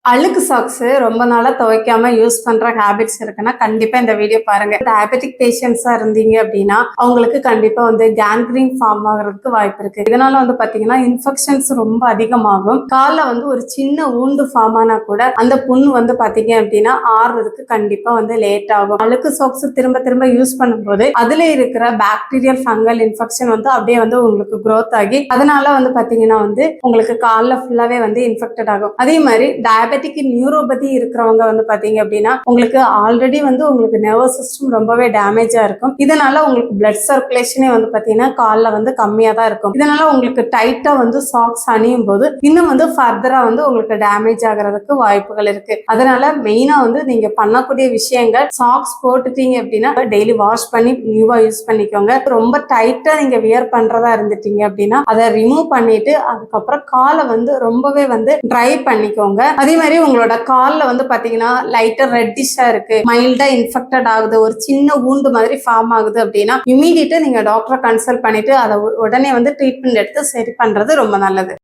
அழுக்கு சாக்ஸ் ரொம்ப நாளா துவைக்காம யூஸ் பண்ற ஹேபிட்ஸ் இருக்குன்னா கண்டிப்பா இந்த வீடியோ பாருங்க. டயபெட்டிக் பேஷண்ட்ஸா இருந்தீங்க அப்படின்னா அவங்களுக்கு கண்டிப்பா கேங்க்ரீன் ஃபார்ம் ஆகிறதுக்கு வாய்ப்பு இருக்கு. இதனால பாத்தீங்கன்னா இன்ஃபெக்ஷன்ஸ் ரொம்ப அதிகமாகும். கால்ல ஒரு சின்ன ஊண்டு ஃபார்ம் ஆனா கூட அந்த புண் பாத்தீங்க அப்படின்னா ஆறுறதுக்கு கண்டிப்பா லேட் ஆகும். அழுக்கு சாக்ஸ் திரும்ப திரும்ப யூஸ் பண்ணும்போது அதுல இருக்கிற பாக்டீரியல் ஃபங்கல் இன்ஃபெக்ஷன் அப்படியே உங்களுக்கு growth ஆகி அதனால பாத்தீங்கன்னா உங்களுக்கு கால்ல ஃபுல்லாவே இன்ஃபெக்டட் ஆகும். அதே மாதிரி டயபெட்டிக் நியூரோபதி இருக்கிறவங்க பாத்தீங்க அப்படின்னா உங்களுக்கு ஆல்ரெடி உங்களுக்கு நர்வஸ் சிஸ்டம் ரொம்பவே டேமேஜா இருக்கும். இதனால உங்களுக்கு பிளட் சர்க்குலேஷனே பாத்தீங்கன்னா கால்ல கம்மியா தான் இருக்கும். இதனால உங்களுக்கு டைட்டா சாக்ஸ் அணியும் போது இன்னும் ஃபர்தரா உங்களுக்கு டேமேஜ் ஆகிறதுக்கு வாய்ப்புகள் இருக்கு. அதனால மெயினா நீங்க பண்ணக்கூடிய விஷயங்கள் சாக்ஸ் போட்டுட்டீங்க அப்படின்னா டெய்லி வாஷ் பண்ணி நியூவா யூஸ் பண்ணிக்கோங்க. ரொம்ப டைட்டா நீங்க வியர் பண்றதா இருந்துட்டீங்க அப்படின்னா அதை ரிமூவ் பண்ணிட்டு அதுக்கப்புறம் காலை ரொம்பவே ட்ரை பண்ணிக்கோங்க. அதே மாதிரி உங்களோட கால்ல பாத்தீங்கன்னா லைட்டா ரெட்டிஷா இருக்கு, மைல்டா இன்ஃபெக்டட் ஆகுது, ஒரு சின்ன ஊண்டு மாதிரி ஃபார்ம் ஆகுது அப்படின்னா இமீடியட்டா நீங்க டாக்டரை கன்சல்ட் பண்ணிட்டு அதை உடனே ட்ரீட்மெண்ட் எடுத்து சரி பண்றது ரொம்ப நல்லது.